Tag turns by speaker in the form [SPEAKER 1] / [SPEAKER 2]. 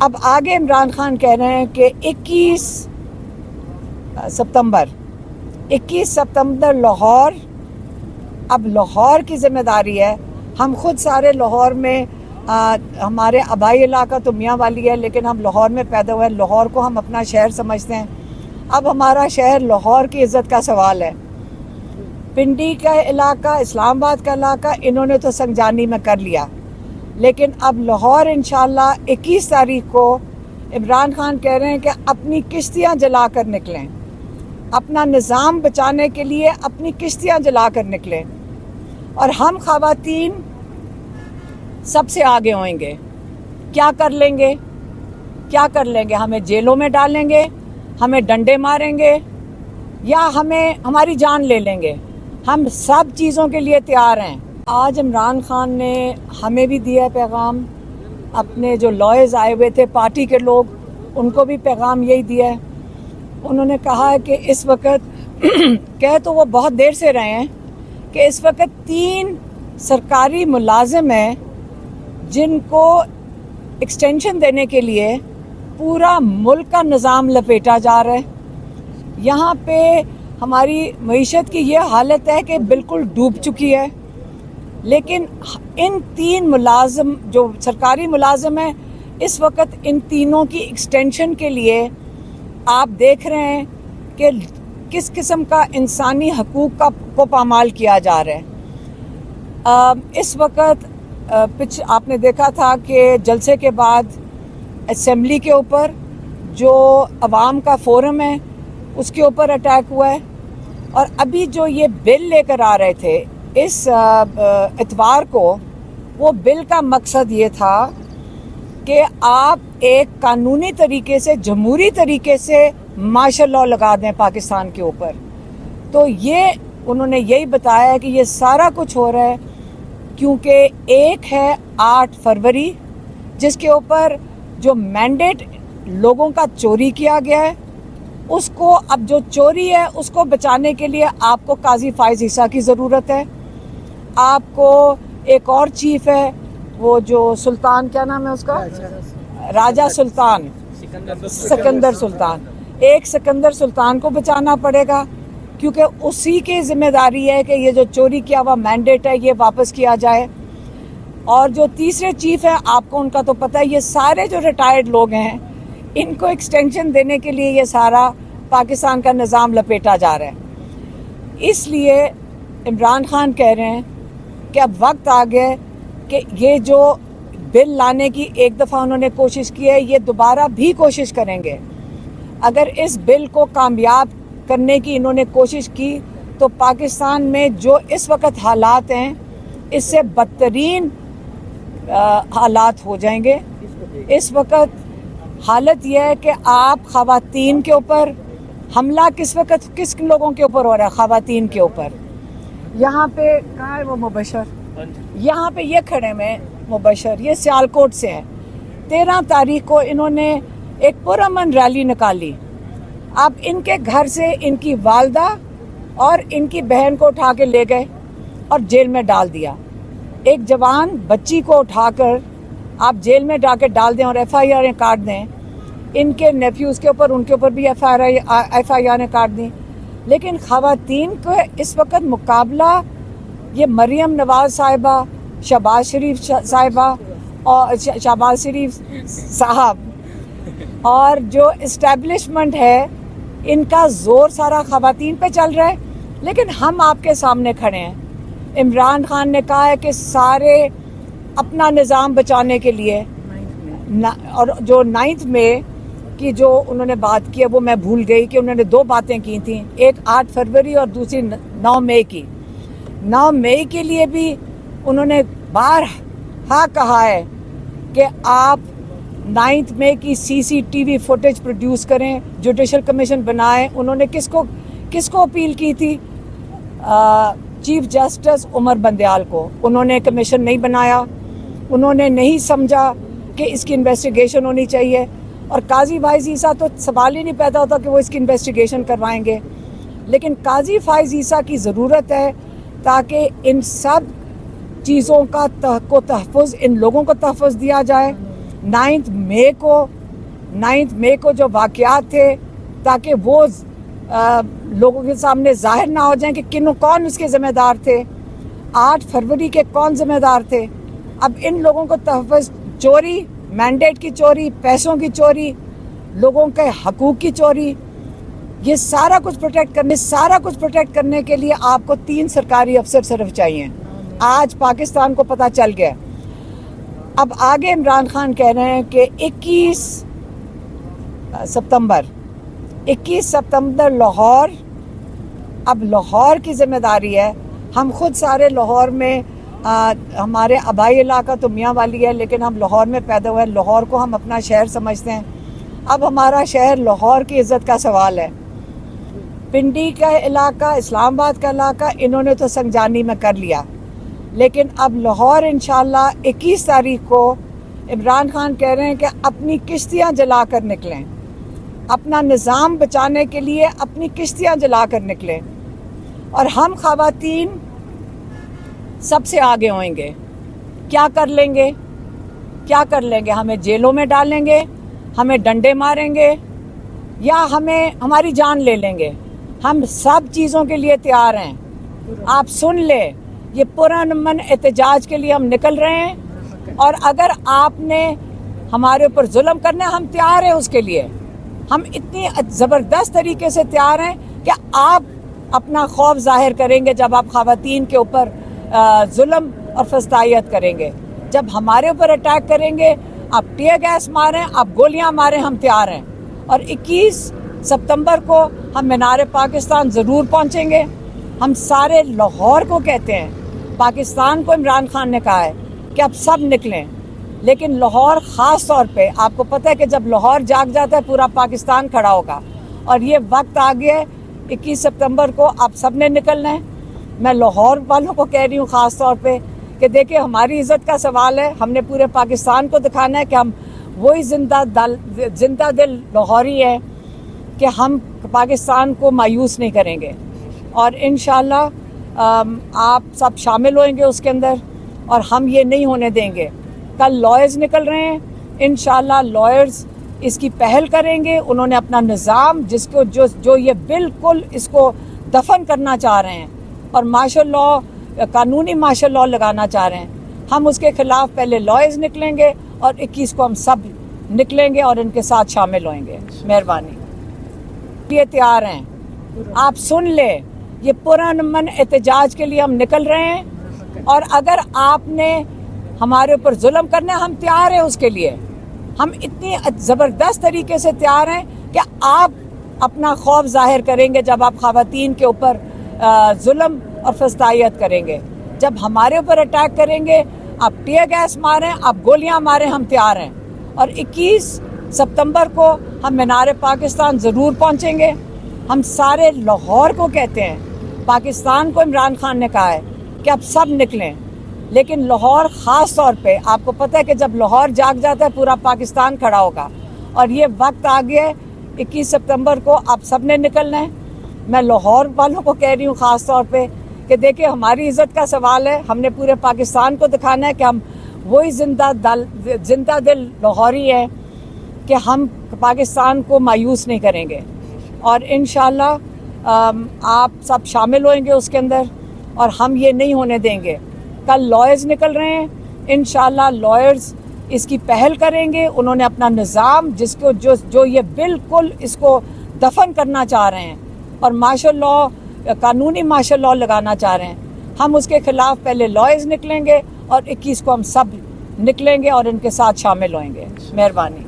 [SPEAKER 1] اب آگے عمران خان کہہ رہے ہیں کہ 21 ستمبر لاہور، اب لاہور کی ذمہ داری ہے. ہم خود سارے لاہور میں ہمارے آبائی علاقہ تو میاں والی ہے، لیکن ہم لاہور میں پیدا ہوئے، لاہور کو ہم اپنا شہر سمجھتے ہیں. اب ہمارا شہر لاہور کی عزت کا سوال ہے. پنڈی کا علاقہ، اسلام آباد کا علاقہ انہوں نے تو سنجانی میں کر لیا، لیکن اب لاہور انشاءاللہ 21 تاریخ کو عمران خان کہہ رہے ہیں کہ اپنی کشتیاں جلا کر نکلیں، اپنا نظام بچانے کے لیے اپنی کشتیاں جلا کر نکلیں، اور ہم خواتین سب سے آگے ہوئیں گے. کیا کر لیں گے؟ ہمیں جیلوں میں ڈالیں گے، ہمیں ڈنڈے ماریں گے، یا ہماری جان لے لیں گے؟ ہم سب چیزوں کے لیے تیار ہیں. آج عمران خان نے ہمیں بھی دیا پیغام، اپنے جو لائرز آئے ہوئے تھے پارٹی کے لوگ، ان کو بھی پیغام یہی دیا ہے. انہوں نے کہا ہے کہ اس وقت کہہ تو وہ بہت دیر سے رہے ہیں کہ اس وقت 3 سرکاری ملازم ہیں جن کو ایکسٹینشن دینے کے لیے پورا ملک کا نظام لپیٹا جا رہا ہے. یہاں پہ ہماری معیشت کی یہ حالت ہے کہ بالکل ڈوب چکی ہے، لیکن ان 3 ملازم جو سرکاری ملازم ہیں، اس وقت ان تینوں کی ایکسٹینشن کے لیے آپ دیکھ رہے ہیں کہ کس قسم کا انسانی حقوق کو پامال کیا جا رہا ہے. اس وقت آپ نے دیکھا تھا کہ جلسے کے بعد اسمبلی کے اوپر جو عوام کا فورم ہے اس کے اوپر اٹیک ہوا ہے، اور ابھی جو یہ بل لے کر آ رہے تھے اس اتوار کو، وہ بل کا مقصد یہ تھا کہ آپ ایک قانونی طریقے سے، جمہوری طریقے سے مارشل لاء لگا دیں پاکستان کے اوپر. تو یہ انہوں نے یہی بتایا ہے کہ یہ سارا کچھ ہو رہا ہے کیونکہ ایک ہے 8 فروری جس کے اوپر جو مینڈیٹ لوگوں کا چوری کیا گیا ہے، اس کو اب جو چوری ہے اس کو بچانے کے لیے آپ کو قاضی فائز عیسیٰ کی ضرورت ہے. آپ کو ایک اور چیف ہے، وہ جو سلطان، کیا نام ہے اس کا، راجہ سلطان، سکندر سلطان، ایک سکندر سلطان کو بچانا پڑے گا کیونکہ اسی کی ذمہ داری ہے کہ یہ جو چوری کیا ہوا مینڈیٹ ہے یہ واپس کیا جائے. اور جو تیسرے چیف ہے، آپ کو ان کا تو پتہ ہے، یہ سارے جو ریٹائرڈ لوگ ہیں ان کو ایکسٹینشن دینے کے لیے یہ سارا پاکستان کا نظام لپیٹا جا رہا ہے. اس لیے عمران خان کہہ رہے ہیں کہ اب وقت آ گیا کہ یہ جو بل لانے کی ایک دفعہ انہوں نے کوشش کی ہے، یہ دوبارہ بھی کوشش کریں گے. اگر اس بل کو کامیاب کرنے کی انہوں نے کوشش کی تو پاکستان میں جو اس وقت حالات ہیں اس سے بدترین حالات ہو جائیں گے. اس وقت حالت یہ ہے کہ آپ خواتین کے اوپر حملہ کس لوگوں کے اوپر ہو رہا ہے؟ خواتین کے اوپر. یہاں پہ کہاں ہے وہ مبشر؟ یہاں پہ یہ کھڑے میں مبشر، یہ سیالکوٹ سے ہیں. 13 تاریخ کو انہوں نے ایک پرامن ریلی نکالی. اب ان کے گھر سے ان کی والدہ اور ان کی بہن کو اٹھا کے لے گئے اور جیل میں ڈال دیا. ایک جوان بچی کو اٹھا کر آپ جیل میں جا کے ڈال دیں اور ایف آئی آریں کاٹ دیں. ان کے نیفیوز کے اوپر، ان کے اوپر بھی ایف آئی آریں کاٹ دیں. لیکن خواتین کو اس وقت مقابلہ یہ مریم نواز صاحبہ، شہباز شریف صاحبہ اور شہباز شریف صاحب اور جو اسٹیبلشمنٹ ہے، ان کا زور سارا خواتین پہ چل رہا ہے. لیکن ہم آپ کے سامنے کھڑے ہیں. عمران خان نے کہا ہے کہ سارے اپنا نظام بچانے کے لیے، اور جو 9 مئی کی جو انہوں نے بات کی ہے وہ میں بھول گئی کہ انہوں نے 2 باتیں کی تھیں، ایک 8 فروری اور دوسری 9 مئی کی. 9 مئی کے لیے بھی انہوں نے بارہا کہا ہے کہ آپ 9 مئی کی CCTV فوٹیج پروڈیوس کریں، جوڈیشل کمیشن بنائیں. انہوں نے کس کو اپیل کی تھی؟ چیف جسٹس عمر بندیال کو. انہوں نے کمیشن نہیں بنایا، انہوں نے نہیں سمجھا کہ اس کی انویسٹیگیشن ہونی چاہیے. اور قاضی فائز عیسیٰ تو سوال ہی نہیں پیدا ہوتا کہ وہ اس کی انویسٹیگیشن کروائیں گے. لیکن قاضی فائز عیسیٰ کی ضرورت ہے تاکہ ان سب چیزوں کا تحفظ، ان لوگوں کو تحفظ دیا جائے. 9 मई को जो वाक़यात थे, ताकि वो लोगों के सामने ज़ाहिर ना हो जाए कि कौन उसके ज़िम्मेदार थे, 8 फरवरी के कौन ज़िम्मेदार थे। अब इन लोगों को तहफ़्फ़ुज़, चोरी, मैंडेट की चोरी, पैसों की चोरी, लोगों के हकूक़ की चोरी, ये सारा कुछ प्रोटेक्ट करने के लिए आपको 3 सरकारी अफसर सिर्फ चाहिए। आज पाकिस्तान को पता चल गया। अब आगे इमरान खान कह रहे हैं कि 21 सितंबर लाहौर, अब लाहौर की ज़िम्मेदारी है। हम खुद सारे लाहौर में, हमारे आबाई इलाका तो मियाँ वाली है, लेकिन हम लाहौर में पैदा हुए हैं, लाहौर को हम अपना शहर समझते हैं। अब हमारा शहर लाहौर की इज़्ज़त का सवाल है। पिंडी का इलाका, इस्लामाबाद का इलाका, इन्होंने तो संजानी में कर लिया, लेकिन अब लाहौर इंशाअल्लाह 21 तारीख को इमरान खान कह रहे हैं कि अपनी किश्तियाँ जला कर निकलें, अपना निज़ाम बचाने के लिए अपनी किश्तियाँ जला कर निकलें, और हम ख़वातीन सबसे आगे होंगे। क्या कर लेंगे? हमें जेलों में डालेंगे, हमें डंडे मारेंगे, या हमारी जान ले लेंगे। हम सब चीज़ों के लिए तैयार हैं। आप सुन ले, ये पुरअमन एहतजाज के लिए हम निकल रहे हैं, और अगर आपने हमारे ऊपर जुल्म करना है, हम तैयार हैं उसके लिए। हम इतनी ज़बरदस्त तरीके से तैयार हैं कि आप अपना खौफ ज़ाहिर करेंगे जब आप ख़वातीन के ऊपर जुल्म और फस्तायत करेंगे। जब हमारे ऊपर अटैक करेंगे, आप टीयर गैस मारें, आप गोलियां मारें, हम तैयार हैं। और 21 सितंबर को हम मीनार पाकिस्तान ज़रूर पहुंचेंगे। हम सारे लाहौर को कहते हैं, पाकिस्तान को इमरान खान ने कहा है कि अब सब निकलें, लेकिन लाहौर ख़ास तौर पे, आपको पता है कि जब लाहौर जाग जाता है पूरा पाकिस्तान खड़ा होगा, और ये वक्त आ गया है 21 सितंबर को आप सब ने निकलना है। मैं लाहौर वालों को कह रही हूँ ख़ास तौर पे कि देखिए, हमारी इज़्ज़त का सवाल है। हमने पूरे पाकिस्तान को दिखाना है कि हम वही जिंदा दिल लाहौरी है, कि हम पाकिस्तान को मायूस नहीं करेंगे। और इंशाअल्लाह आप सब शामिल होंगे उसके अंदर, और हम ये नहीं होने देंगे। कल लॉयर्स निकल रहे हैं, इंशाअल्लाह लॉयर्स इसकी पहल करेंगे। उन्होंने अपना निज़ाम, जिसको जो ये बिल्कुल इसको दफन करना चाह रहे हैं और मार्शल लॉ, कानूनी मार्शल लॉ लगाना चाह रहे हैं, हम उसके खिलाफ पहले लॉयर्स निकलेंगे, और 21 को हम सब निकलेंगे और इनके साथ शामिल होंगे। मेहरबानी। ये तैयार हैं। आप सुन ले, ये पुरअमन एहतजाज के लिए हम निकल रहे हैं, और अगर आपने हमारे ऊपर जुल्म करना है, हम तैयार हैं उसके लिए। हम इतनी ज़बरदस्त तरीके से तैयार हैं कि आप अपना खौफ ज़ाहिर करेंगे जब आप ख़वातीन के ऊपर जुल्म और फस्तायत करेंगे। जब हमारे ऊपर अटैक करेंगे, आप टीयर गैस मारें, आप गोलियां मारें, हम तैयार हैं। और 21 सितंबर को हम मीनार पाकिस्तान ज़रूर पहुंचेंगे। हम सारे लाहौर को कहते हैं, पाकिस्तान को इमरान खान ने कहा है कि अब सब निकलें, लेकिन लाहौर ख़ास तौर पे, आपको पता है कि जब लाहौर जाग जाता है पूरा पाकिस्तान खड़ा होगा, और ये वक्त आ गया है 21 सितंबर को आप सब ने निकलना है। मैं लाहौर वालों को कह रही हूँ ख़ास तौर पे कि देखिए, हमारी इज़्ज़त का सवाल है। हमने पूरे पाकिस्तान को दिखाना है कि हम वही जिंदा दिल लाहौरी है, कि हम पाकिस्तान को मायूस नहीं करेंगे। और इंशाअल्लाह आप सब शामिल होंगे उसके अंदर, और हम ये नहीं होने देंगे। कल लॉयर्स निकल रहे हैं, इंशाअल्लाह लॉयर्स इसकी पहल करेंगे। उन्होंने अपना निज़ाम, जिसको जो ये बिल्कुल इसको दफन करना चाह रहे हैं और मार्शल लॉ, कानूनी मार्शल लॉ लगाना चाह रहे हैं, हम उसके खिलाफ पहले लॉयर्स निकलेंगे, और 21 को हम सब निकलेंगे और इनके साथ शामिल होंगे। मेहरबानी।